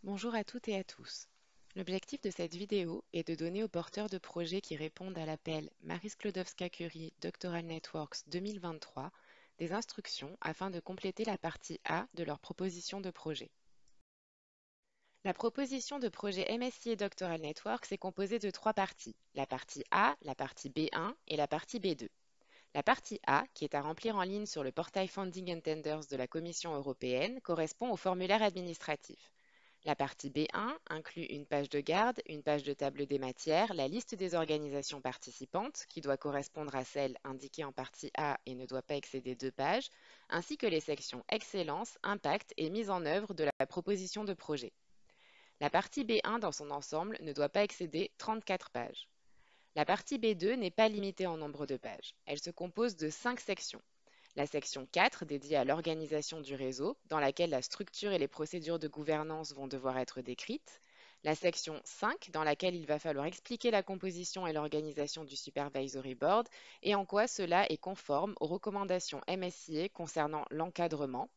Bonjour à toutes et à tous. L'objectif de cette vidéo est de donner aux porteurs de projets qui répondent à l'appel Marie Sklodowska-Curie Doctoral Networks 2023 des instructions afin de compléter la partie A de leur proposition de projet. La proposition de projet MSc Doctoral Networks est composée de trois parties, la partie A, la partie B1 et la partie B2. La partie A, qui est à remplir en ligne sur le portail Funding and Tenders de la Commission européenne, correspond au formulaire administratif. La partie B1 inclut une page de garde, une page de table des matières, la liste des organisations participantes, qui doit correspondre à celle indiquée en partie A et ne doit pas excéder 2 pages, ainsi que les sections Excellence, Impact et Mise en œuvre de la proposition de projet. La partie B1 dans son ensemble ne doit pas excéder 34 pages. La partie B2 n'est pas limitée en nombre de pages. Elle se compose de 5 sections. La section 4, dédiée à l'organisation du réseau, dans laquelle la structure et les procédures de gouvernance vont devoir être décrites. La section 5, dans laquelle il va falloir expliquer la composition et l'organisation du Supervisory Board et en quoi cela est conforme aux recommandations MSCA concernant l'encadrement.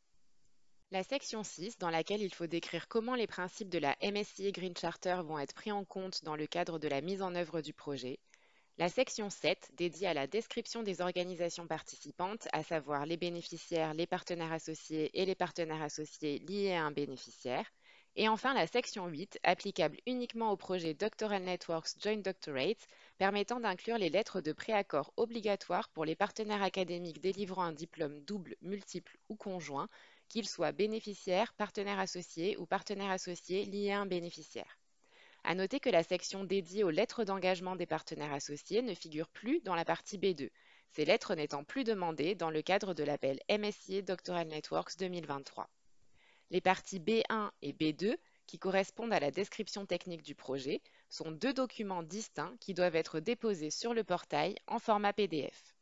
La section 6, dans laquelle il faut décrire comment les principes de la MSCA Green Charter vont être pris en compte dans le cadre de la mise en œuvre du projet. La section 7, dédiée à la description des organisations participantes, à savoir les bénéficiaires, les partenaires associés et les partenaires associés liés à un bénéficiaire. Et enfin, la section 8, applicable uniquement au projet Doctoral Networks Joint Doctorates, permettant d'inclure les lettres de préaccord obligatoires pour les partenaires académiques délivrant un diplôme double, multiple ou conjoint, qu'ils soient bénéficiaires, partenaires associés ou partenaires associés liés à un bénéficiaire. À noter que la section dédiée aux lettres d'engagement des partenaires associés ne figure plus dans la partie B2, ces lettres n'étant plus demandées dans le cadre de l'appel MSCA Doctoral Networks 2023. Les parties B1 et B2, qui correspondent à la description technique du projet, sont deux documents distincts qui doivent être déposés sur le portail en format PDF.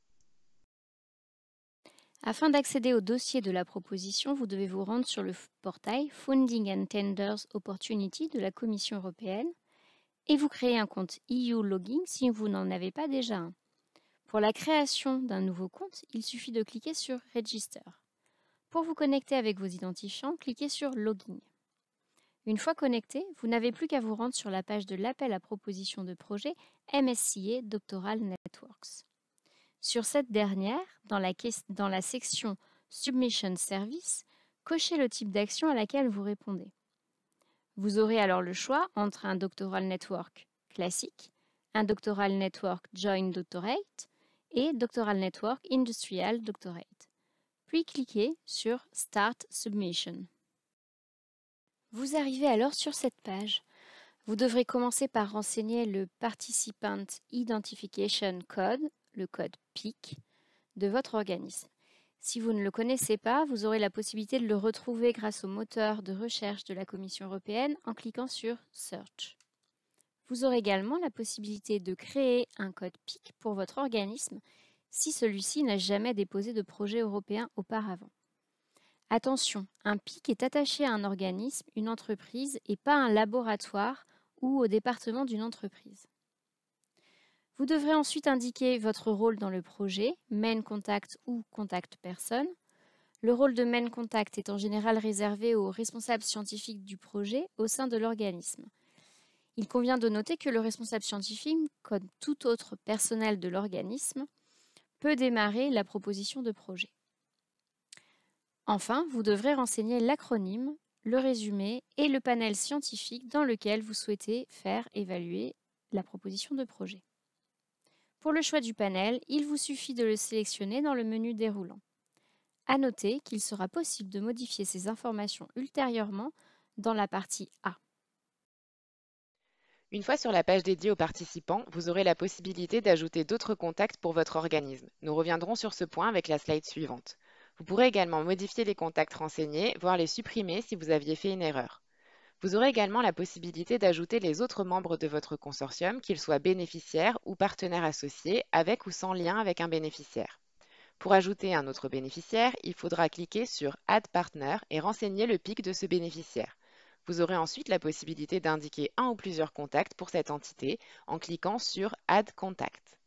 Afin d'accéder au dossier de la proposition, vous devez vous rendre sur le portail Funding and Tenders Opportunity de la Commission européenne et vous créer un compte EU Login si vous n'en avez pas déjà un. Pour la création d'un nouveau compte, il suffit de cliquer sur Register. Pour vous connecter avec vos identifiants, cliquez sur Login. Une fois connecté, vous n'avez plus qu'à vous rendre sur la page de l'appel à proposition de projet MSCA Doctoral Networks. Sur cette dernière, dans la section Submission Service, cochez le type d'action à laquelle vous répondez. Vous aurez alors le choix entre un Doctoral Network classique, un Doctoral Network Joint Doctorate et Doctoral Network Industrial Doctorate. Puis cliquez sur Start Submission. Vous arrivez alors sur cette page. Vous devrez commencer par renseigner le Participant Identification Code, le code PIC, de votre organisme. Si vous ne le connaissez pas, vous aurez la possibilité de le retrouver grâce au moteur de recherche de la Commission européenne en cliquant sur Search. Vous aurez également la possibilité de créer un code PIC pour votre organisme si celui-ci n'a jamais déposé de projet européen auparavant. Attention, un PIC est attaché à un organisme, une entreprise et pas un laboratoire ou au département d'une entreprise. Vous devrez ensuite indiquer votre rôle dans le projet, Main Contact ou Contact Person. Le rôle de Main Contact est en général réservé aux responsables scientifiques du projet au sein de l'organisme. Il convient de noter que le responsable scientifique, comme tout autre personnel de l'organisme, peut démarrer la proposition de projet. Enfin, vous devrez renseigner l'acronyme, le résumé et le panel scientifique dans lequel vous souhaitez faire évaluer la proposition de projet. Pour le choix du panel, il vous suffit de le sélectionner dans le menu déroulant. À noter qu'il sera possible de modifier ces informations ultérieurement dans la partie A. Une fois sur la page dédiée aux participants, vous aurez la possibilité d'ajouter d'autres contacts pour votre organisme. Nous reviendrons sur ce point avec la slide suivante. Vous pourrez également modifier les contacts renseignés, voire les supprimer si vous aviez fait une erreur. Vous aurez également la possibilité d'ajouter les autres membres de votre consortium, qu'ils soient bénéficiaires ou partenaires associés, avec ou sans lien avec un bénéficiaire. Pour ajouter un autre bénéficiaire, il faudra cliquer sur Add Partner et renseigner le PIC de ce bénéficiaire. Vous aurez ensuite la possibilité d'indiquer un ou plusieurs contacts pour cette entité en cliquant sur Add Contact.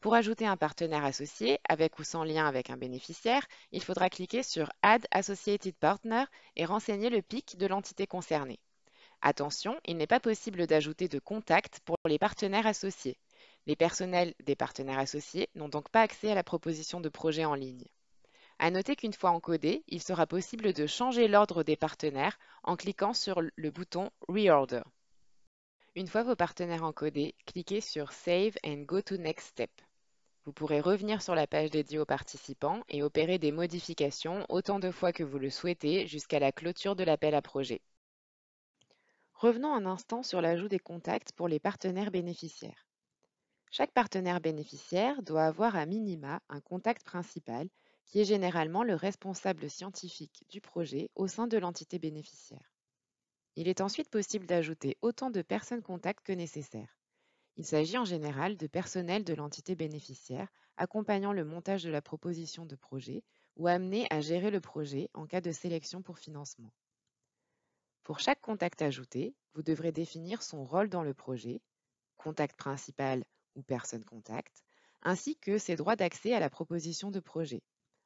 Pour ajouter un partenaire associé, avec ou sans lien avec un bénéficiaire, il faudra cliquer sur Add Associated Partner et renseigner le PIC de l'entité concernée. Attention, il n'est pas possible d'ajouter de contacts pour les partenaires associés. Les personnels des partenaires associés n'ont donc pas accès à la proposition de projet en ligne. À noter qu'une fois encodé, il sera possible de changer l'ordre des partenaires en cliquant sur le bouton Reorder. Une fois vos partenaires encodés, cliquez sur Save and go to Next Step. Vous pourrez revenir sur la page dédiée aux participants et opérer des modifications autant de fois que vous le souhaitez jusqu'à la clôture de l'appel à projet. Revenons un instant sur l'ajout des contacts pour les partenaires bénéficiaires. Chaque partenaire bénéficiaire doit avoir à minima un contact principal qui est généralement le responsable scientifique du projet au sein de l'entité bénéficiaire. Il est ensuite possible d'ajouter autant de personnes contacts que nécessaire. Il s'agit en général de personnel de l'entité bénéficiaire accompagnant le montage de la proposition de projet ou amené à gérer le projet en cas de sélection pour financement. Pour chaque contact ajouté, vous devrez définir son rôle dans le projet, contact principal ou personne contact, ainsi que ses droits d'accès à la proposition de projet,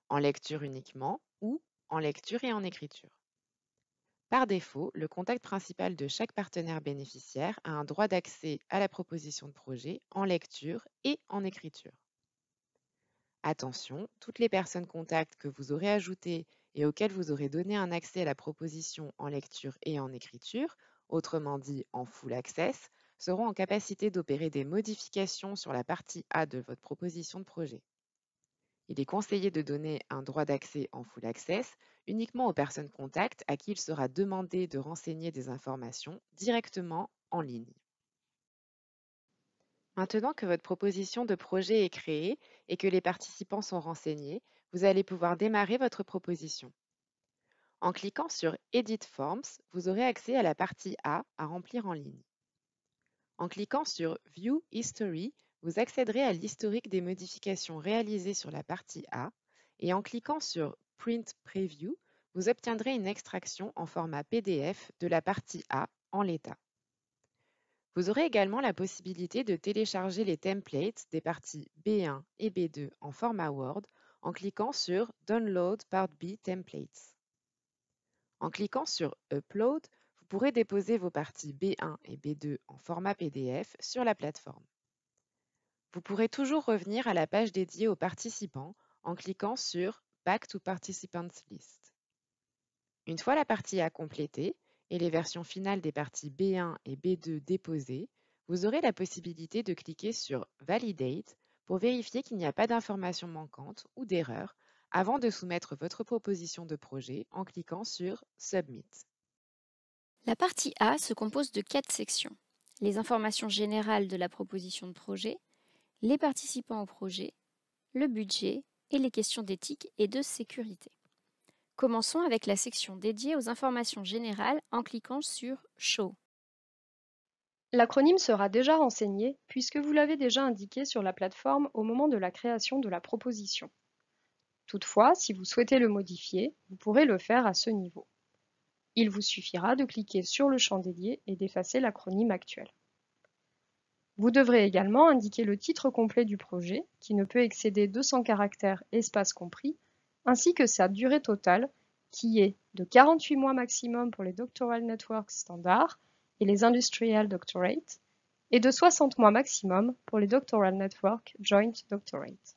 en lecture uniquement ou en lecture et en écriture. Par défaut, le contact principal de chaque partenaire bénéficiaire a un droit d'accès à la proposition de projet en lecture et en écriture. Attention, toutes les personnes contacts que vous aurez ajoutées et auxquelles vous aurez donné un accès à la proposition en lecture et en écriture, autrement dit en full access, seront en capacité d'opérer des modifications sur la partie A de votre proposition de projet. Il est conseillé de donner un droit d'accès en full access uniquement aux personnes contacts à qui il sera demandé de renseigner des informations directement en ligne. Maintenant que votre proposition de projet est créée et que les participants sont renseignés, vous allez pouvoir démarrer votre proposition. En cliquant sur Edit Forms, vous aurez accès à la partie A à remplir en ligne. En cliquant sur View History, vous accéderez à l'historique des modifications réalisées sur la partie A et en cliquant sur Print Preview, vous obtiendrez une extraction en format PDF de la partie A en l'état. Vous aurez également la possibilité de télécharger les templates des parties B1 et B2 en format Word en cliquant sur Download Part B Templates. En cliquant sur Upload, vous pourrez déposer vos parties B1 et B2 en format PDF sur la plateforme. Vous pourrez toujours revenir à la page dédiée aux participants en cliquant sur Back to Participants List. Une fois la partie A complétée et les versions finales des parties B1 et B2 déposées, vous aurez la possibilité de cliquer sur Validate pour vérifier qu'il n'y a pas d'informations manquantes ou d'erreurs avant de soumettre votre proposition de projet en cliquant sur Submit. La partie A se compose de 4 sections. Les informations générales de la proposition de projet, les participants au projet, le budget et les questions d'éthique et de sécurité. Commençons avec la section dédiée aux informations générales en cliquant sur Show. L'acronyme sera déjà renseigné puisque vous l'avez déjà indiqué sur la plateforme au moment de la création de la proposition. Toutefois, si vous souhaitez le modifier, vous pourrez le faire à ce niveau. Il vous suffira de cliquer sur le champ dédié et d'effacer l'acronyme actuel. Vous devrez également indiquer le titre complet du projet, qui ne peut excéder 200 caractères espace compris, ainsi que sa durée totale, qui est de 48 mois maximum pour les Doctoral Networks standards et les Industrial Doctorate, et de 60 mois maximum pour les Doctoral Network Joint Doctorate.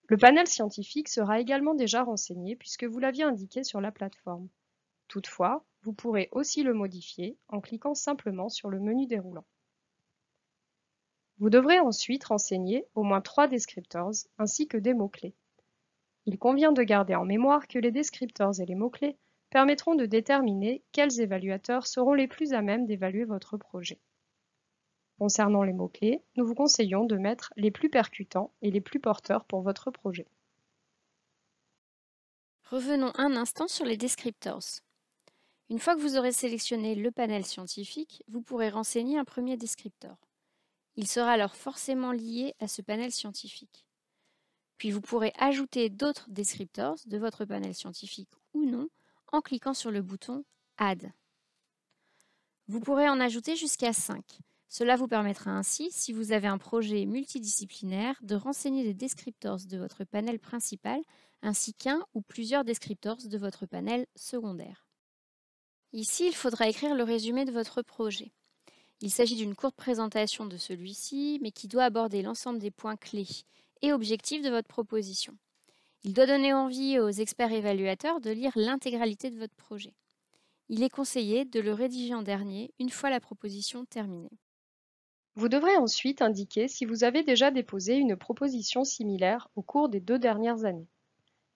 Le panel scientifique sera également déjà renseigné puisque vous l'aviez indiqué sur la plateforme. Toutefois, vous pourrez aussi le modifier en cliquant simplement sur le menu déroulant. Vous devrez ensuite renseigner au moins 3 descriptors ainsi que des mots-clés. Il convient de garder en mémoire que les descriptors et les mots-clés permettront de déterminer quels évaluateurs seront les plus à même d'évaluer votre projet. Concernant les mots-clés, nous vous conseillons de mettre les plus percutants et les plus porteurs pour votre projet. Revenons un instant sur les descriptors. Une fois que vous aurez sélectionné le panel scientifique, vous pourrez renseigner un premier descriptor. Il sera alors forcément lié à ce panel scientifique. Puis vous pourrez ajouter d'autres descriptors de votre panel scientifique ou non en cliquant sur le bouton Add. Vous pourrez en ajouter jusqu'à 5. Cela vous permettra ainsi, si vous avez un projet multidisciplinaire, de renseigner les descriptors de votre panel principal ainsi qu'un ou plusieurs descriptors de votre panel secondaire. Ici, il faudra écrire le résumé de votre projet. Il s'agit d'une courte présentation de celui-ci, mais qui doit aborder l'ensemble des points clés et objectifs de votre proposition. Il doit donner envie aux experts évaluateurs de lire l'intégralité de votre projet. Il est conseillé de le rédiger en dernier, une fois la proposition terminée. Vous devrez ensuite indiquer si vous avez déjà déposé une proposition similaire au cours des 2 dernières années.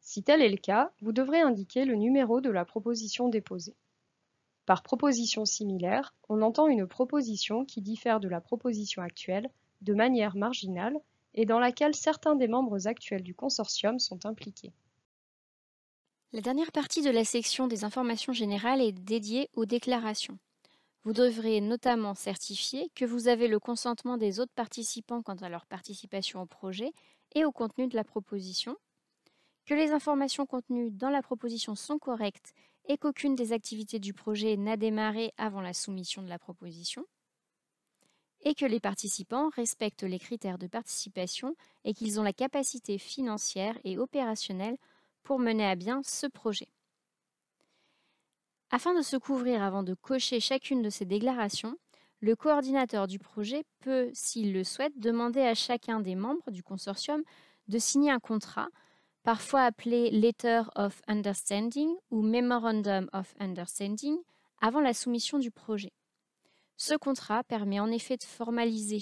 Si tel est le cas, vous devrez indiquer le numéro de la proposition déposée. Par proposition similaire, on entend une proposition qui diffère de la proposition actuelle de manière marginale et dans laquelle certains des membres actuels du consortium sont impliqués. La dernière partie de la section des informations générales est dédiée aux déclarations. Vous devrez notamment certifier que vous avez le consentement des autres participants quant à leur participation au projet et au contenu de la proposition, que les informations contenues dans la proposition sont correctes et qu'aucune des activités du projet n'a démarré avant la soumission de la proposition, et que les participants respectent les critères de participation et qu'ils ont la capacité financière et opérationnelle pour mener à bien ce projet. Afin de se couvrir avant de cocher chacune de ces déclarations, le coordinateur du projet peut, s'il le souhaite, demander à chacun des membres du consortium de signer un contrat, parfois appelé Letter of Understanding ou Memorandum of Understanding, avant la soumission du projet. Ce contrat permet en effet de formaliser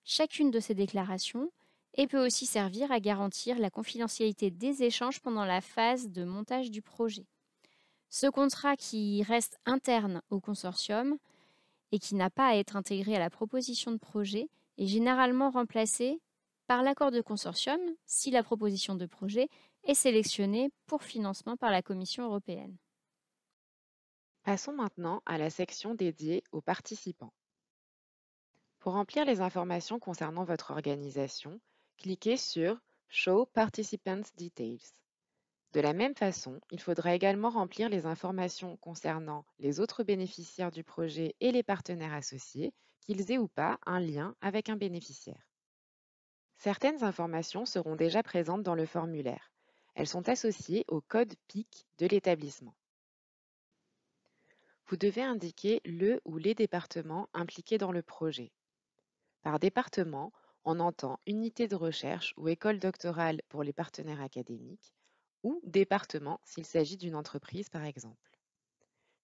chacune de ces déclarations et peut aussi servir à garantir la confidentialité des échanges pendant la phase de montage du projet. Ce contrat qui reste interne au consortium et qui n'a pas à être intégré à la proposition de projet est généralement remplacé par l'accord de consortium si la proposition de projet est sélectionnée pour financement par la Commission européenne. Passons maintenant à la section dédiée aux participants. Pour remplir les informations concernant votre organisation, cliquez sur Show Participants Details. De la même façon, il faudra également remplir les informations concernant les autres bénéficiaires du projet et les partenaires associés, qu'ils aient ou pas un lien avec un bénéficiaire. Certaines informations seront déjà présentes dans le formulaire. Elles sont associées au code PIC de l'établissement. Vous devez indiquer le ou les départements impliqués dans le projet. Par département, on entend unité de recherche ou école doctorale pour les partenaires académiques, ou département s'il s'agit d'une entreprise par exemple.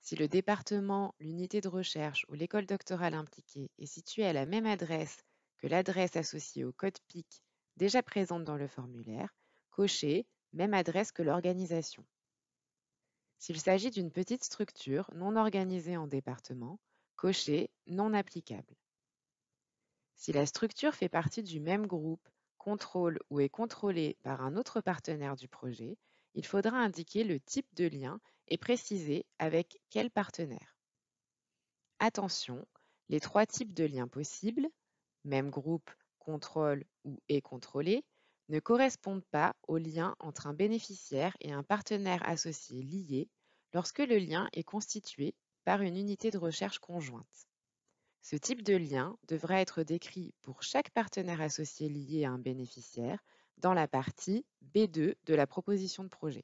Si le département, l'unité de recherche ou l'école doctorale impliquée est situé à la même adresse que l'adresse associée au code PIC déjà présente dans le formulaire, cochez même adresse que l'organisation. S'il s'agit d'une petite structure non organisée en département, cochez non applicable. Si la structure fait partie du même groupe, contrôle ou est contrôlée par un autre partenaire du projet, il faudra indiquer le type de lien et préciser avec quel partenaire. Attention, les 3 types de liens possibles, même groupe, contrôle ou est contrôlé, ne correspondent pas au lien entre un bénéficiaire et un partenaire associé lié lorsque le lien est constitué par une unité de recherche conjointe. Ce type de lien devra être décrit pour chaque partenaire associé lié à un bénéficiaire dans la partie B2 de la proposition de projet.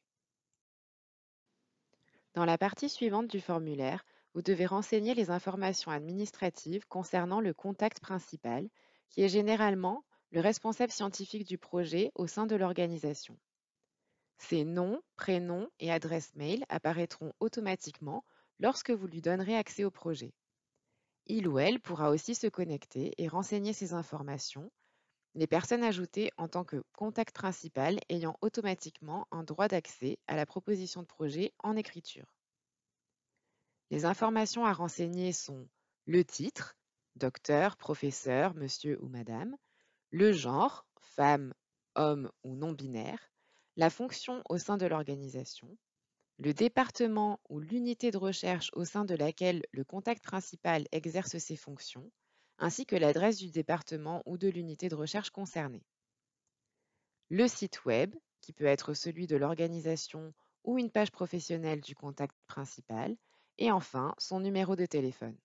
Dans la partie suivante du formulaire, vous devez renseigner les informations administratives concernant le contact principal, qui est généralement le responsable scientifique du projet au sein de l'organisation. Ses noms, prénoms et adresses mail apparaîtront automatiquement lorsque vous lui donnerez accès au projet. Il ou elle pourra aussi se connecter et renseigner ces informations, les personnes ajoutées en tant que contact principal ayant automatiquement un droit d'accès à la proposition de projet en écriture. Les informations à renseigner sont le titre, docteur, professeur, monsieur ou madame, le genre, femme, homme ou non-binaire, la fonction au sein de l'organisation, le département ou l'unité de recherche au sein de laquelle le contact principal exerce ses fonctions, ainsi que l'adresse du département ou de l'unité de recherche concernée. Le site web, qui peut être celui de l'organisation ou une page professionnelle du contact principal, et enfin son numéro de téléphone.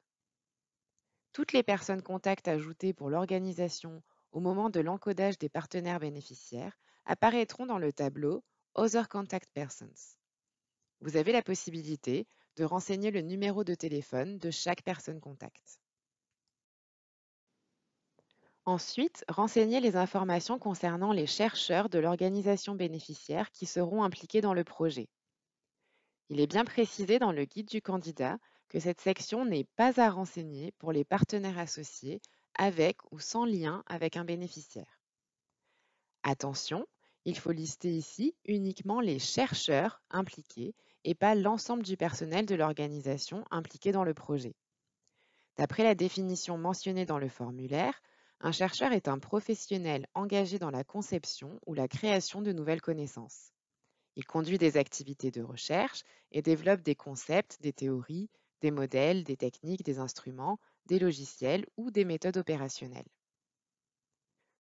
Toutes les personnes contacts ajoutées pour l'organisation au moment de l'encodage des partenaires bénéficiaires apparaîtront dans le tableau Other Contact Persons. Vous avez la possibilité de renseigner le numéro de téléphone de chaque personne contact. Ensuite, renseignez les informations concernant les chercheurs de l'organisation bénéficiaire qui seront impliqués dans le projet. Il est bien précisé dans le guide du candidat que cette section n'est pas à renseigner pour les partenaires associés avec ou sans lien avec un bénéficiaire. Attention, il faut lister ici uniquement les chercheurs impliqués et pas l'ensemble du personnel de l'organisation impliqué dans le projet. D'après la définition mentionnée dans le formulaire, un chercheur est un professionnel engagé dans la conception ou la création de nouvelles connaissances. Il conduit des activités de recherche et développe des concepts, des théories, des modèles, des techniques, des instruments, des logiciels ou des méthodes opérationnelles.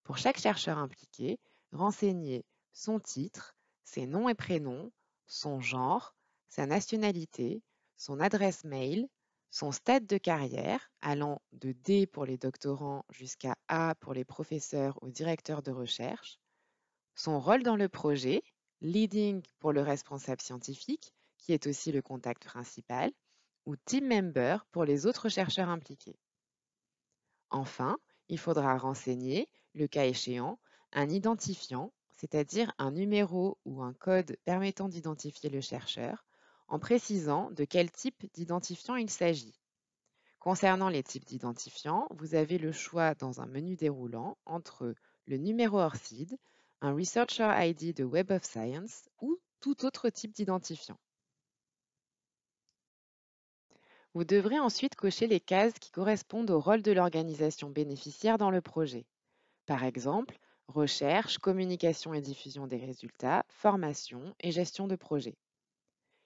Pour chaque chercheur impliqué, renseignez son titre, ses noms et prénoms, son genre, sa nationalité, son adresse mail, son stade de carrière, allant de D pour les doctorants jusqu'à A pour les professeurs ou directeurs de recherche, son rôle dans le projet, leading pour le responsable scientifique, qui est aussi le contact principal, ou team member pour les autres chercheurs impliqués. Enfin, il faudra renseigner, le cas échéant, un identifiant, c'est-à-dire un numéro ou un code permettant d'identifier le chercheur, en précisant de quel type d'identifiant il s'agit. Concernant les types d'identifiants, vous avez le choix dans un menu déroulant entre le numéro ORCID, un Researcher ID de Web of Science ou tout autre type d'identifiant. Vous devrez ensuite cocher les cases qui correspondent au rôle de l'organisation bénéficiaire dans le projet. Par exemple, recherche, communication et diffusion des résultats, formation et gestion de projet.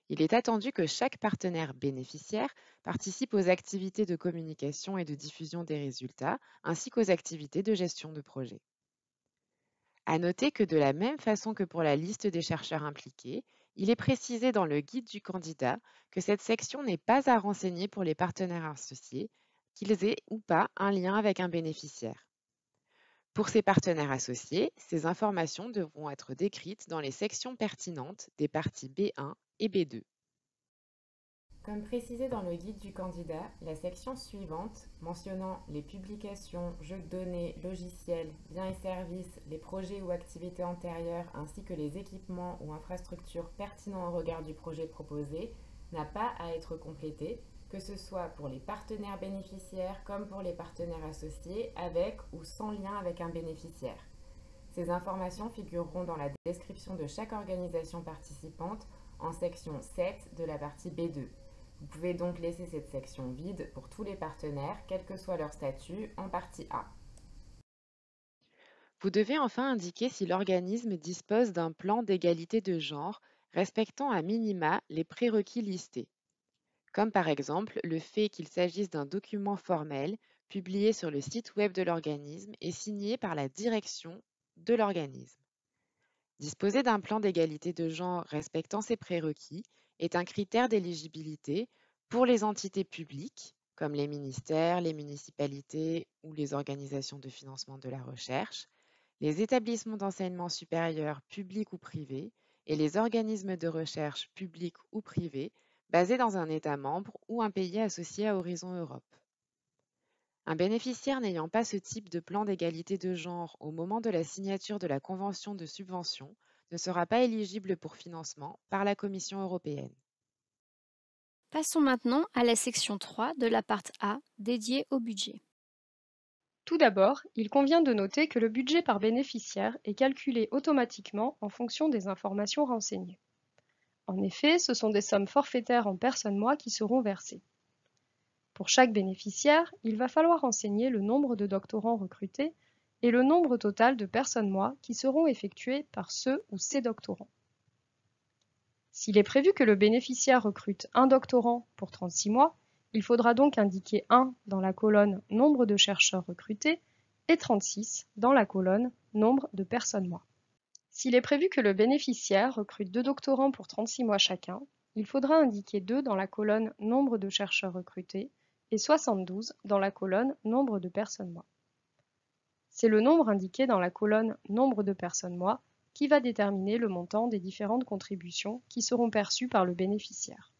Il est attendu que chaque partenaire bénéficiaire participe aux activités de communication et de diffusion des résultats, ainsi qu'aux activités de gestion de projet. À noter que de la même façon que pour la liste des chercheurs impliqués, il est précisé dans le guide du candidat que cette section n'est pas à renseigner pour les partenaires associés, qu'ils aient ou pas un lien avec un bénéficiaire. Pour ces partenaires associés, ces informations devront être décrites dans les sections pertinentes des parties B1 et B2. Comme précisé dans le guide du candidat, la section suivante, mentionnant les publications, jeux de données, logiciels, biens et services, les projets ou activités antérieures, ainsi que les équipements ou infrastructures pertinents au regard du projet proposé, n'a pas à être complétée, que ce soit pour les partenaires bénéficiaires comme pour les partenaires associés avec ou sans lien avec un bénéficiaire. Ces informations figureront dans la description de chaque organisation participante en section 7 de la partie B2. Vous pouvez donc laisser cette section vide pour tous les partenaires, quel que soit leur statut, en partie A. Vous devez enfin indiquer si l'organisme dispose d'un plan d'égalité de genre respectant à minima les prérequis listés, comme par exemple le fait qu'il s'agisse d'un document formel publié sur le site web de l'organisme et signé par la direction de l'organisme. Disposer d'un plan d'égalité de genre respectant ces prérequis est un critère d'éligibilité pour les entités publiques, comme les ministères, les municipalités ou les organisations de financement de la recherche, les établissements d'enseignement supérieur publics ou privés et les organismes de recherche publics ou privés basés dans un État membre ou un pays associé à Horizon Europe. Un bénéficiaire n'ayant pas ce type de plan d'égalité de genre au moment de la signature de la convention de subvention ne sera pas éligible pour financement par la Commission européenne. Passons maintenant à la section 3 de la partie A dédiée au budget. Tout d'abord, il convient de noter que le budget par bénéficiaire est calculé automatiquement en fonction des informations renseignées. En effet, ce sont des sommes forfaitaires en personnes-mois qui seront versées. Pour chaque bénéficiaire, il va falloir renseigner le nombre de doctorants recrutés et le nombre total de personnes-mois qui seront effectués par ceux ou ces doctorants. S'il est prévu que le bénéficiaire recrute un doctorant pour 36 mois, il faudra donc indiquer 1 dans la colonne nombre de chercheurs recrutés et 36 dans la colonne nombre de personnes-mois. S'il est prévu que le bénéficiaire recrute 2 doctorants pour 36 mois chacun, il faudra indiquer 2 dans la colonne nombre de chercheurs recrutés et 72 dans la colonne nombre de personnes-mois. C'est le nombre indiqué dans la colonne nombre de personnes-mois qui va déterminer le montant des différentes contributions qui seront perçues par le bénéficiaire.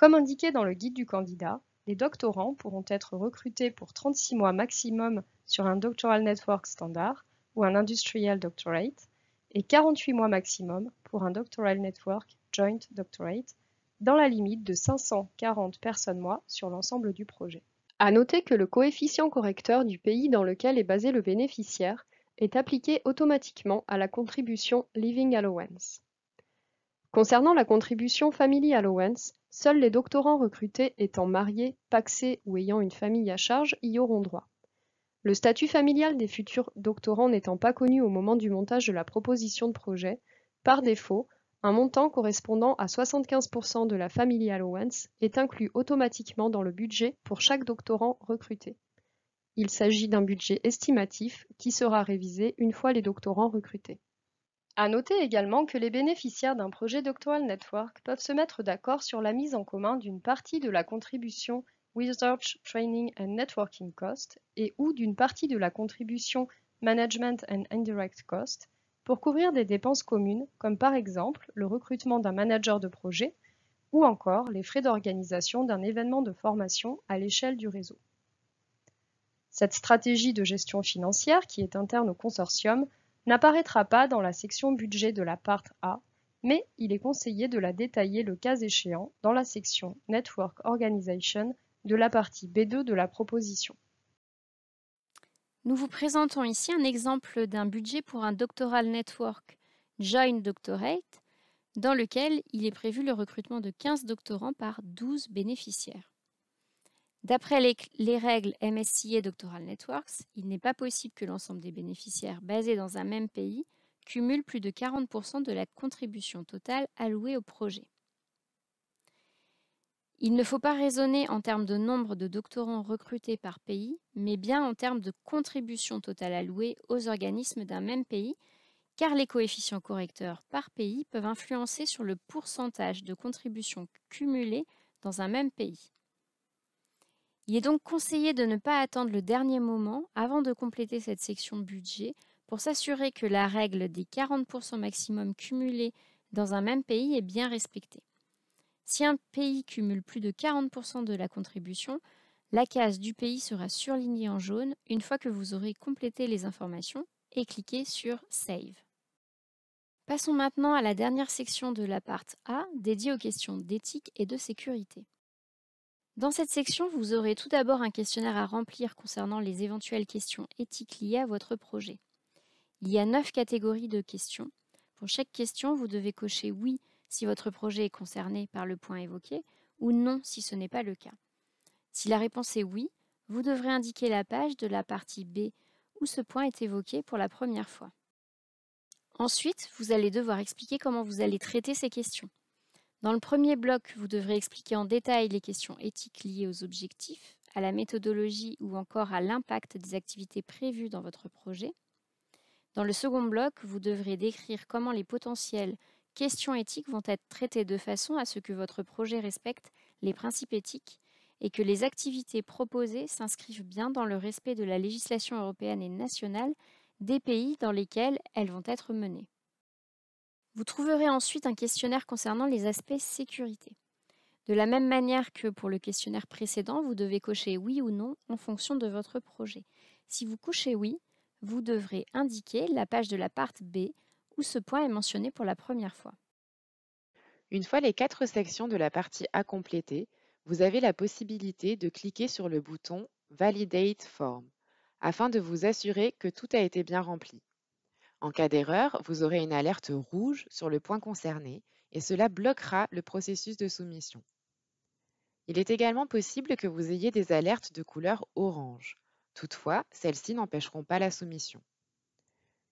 Comme indiqué dans le guide du candidat, les doctorants pourront être recrutés pour 36 mois maximum sur un Doctoral Network standard ou un Industrial Doctorate et 48 mois maximum pour un Doctoral Network Joint Doctorate, dans la limite de 540 personnes-mois sur l'ensemble du projet. À noter que le coefficient correcteur du pays dans lequel est basé le bénéficiaire est appliqué automatiquement à la contribution Living Allowance. Concernant la contribution Family Allowance, seuls les doctorants recrutés étant mariés, pacsés ou ayant une famille à charge y auront droit. Le statut familial des futurs doctorants n'étant pas connu au moment du montage de la proposition de projet, par défaut, un montant correspondant à 75% de la Family Allowance est inclus automatiquement dans le budget pour chaque doctorant recruté. Il s'agit d'un budget estimatif qui sera révisé une fois les doctorants recrutés. À noter également que les bénéficiaires d'un projet Doctoral Network peuvent se mettre d'accord sur la mise en commun d'une partie de la contribution Research, Training and Networking Cost et ou d'une partie de la contribution Management and Indirect Cost pour couvrir des dépenses communes comme par exemple le recrutement d'un manager de projet ou encore les frais d'organisation d'un événement de formation à l'échelle du réseau. Cette stratégie de gestion financière, qui est interne au consortium, n'apparaîtra pas dans la section budget de la part A, mais il est conseillé de la détailler le cas échéant dans la section Network Organization de la partie B2 de la proposition. Nous vous présentons ici un exemple d'un budget pour un Doctoral Network Joint Doctorate, dans lequel il est prévu le recrutement de 15 doctorants par 12 bénéficiaires. D'après les règles MSCA Doctoral Networks, il n'est pas possible que l'ensemble des bénéficiaires basés dans un même pays cumulent plus de 40% de la contribution totale allouée au projet. Il ne faut pas raisonner en termes de nombre de doctorants recrutés par pays, mais bien en termes de contribution totale allouée aux organismes d'un même pays, car les coefficients correcteurs par pays peuvent influencer sur le pourcentage de contribution cumulée dans un même pays. Il est donc conseillé de ne pas attendre le dernier moment avant de compléter cette section budget pour s'assurer que la règle des 40% maximum cumulés dans un même pays est bien respectée. Si un pays cumule plus de 40% de la contribution, la case du pays sera surlignée en jaune une fois que vous aurez complété les informations et cliqué sur Save. Passons maintenant à la dernière section de la part A dédiée aux questions d'éthique et de sécurité. Dans cette section, vous aurez tout d'abord un questionnaire à remplir concernant les éventuelles questions éthiques liées à votre projet. Il y a 9 catégories de questions. Pour chaque question, vous devez cocher oui si votre projet est concerné par le point évoqué ou non si ce n'est pas le cas. Si la réponse est oui, vous devrez indiquer la page de la partie B où ce point est évoqué pour la première fois. Ensuite, vous allez devoir expliquer comment vous allez traiter ces questions. Dans le premier bloc, vous devrez expliquer en détail les questions éthiques liées aux objectifs, à la méthodologie ou encore à l'impact des activités prévues dans votre projet. Dans le second bloc, vous devrez décrire comment les potentielles questions éthiques vont être traitées de façon à ce que votre projet respecte les principes éthiques et que les activités proposées s'inscrivent bien dans le respect de la législation européenne et nationale des pays dans lesquels elles vont être menées. Vous trouverez ensuite un questionnaire concernant les aspects sécurité. De la même manière que pour le questionnaire précédent, vous devez cocher oui ou non en fonction de votre projet. Si vous cochez oui, vous devrez indiquer la page de la part B où ce point est mentionné pour la première fois. Une fois les 4 sections de la partie A complétées, vous avez la possibilité de cliquer sur le bouton Validate Form afin de vous assurer que tout a été bien rempli. En cas d'erreur, vous aurez une alerte rouge sur le point concerné et cela bloquera le processus de soumission. Il est également possible que vous ayez des alertes de couleur orange. Toutefois, celles-ci n'empêcheront pas la soumission.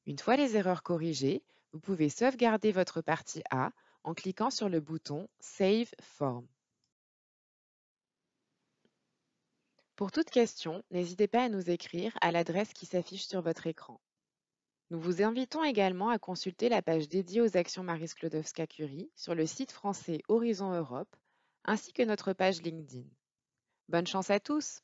Une fois les erreurs corrigées, vous pouvez sauvegarder votre partie A en cliquant sur le bouton Save Form. Pour toute question, n'hésitez pas à nous écrire à l'adresse qui s'affiche sur votre écran. Nous vous invitons également à consulter la page dédiée aux actions Marie Sklodowska-Curie sur le site français Horizon Europe, ainsi que notre page LinkedIn. Bonne chance à tous!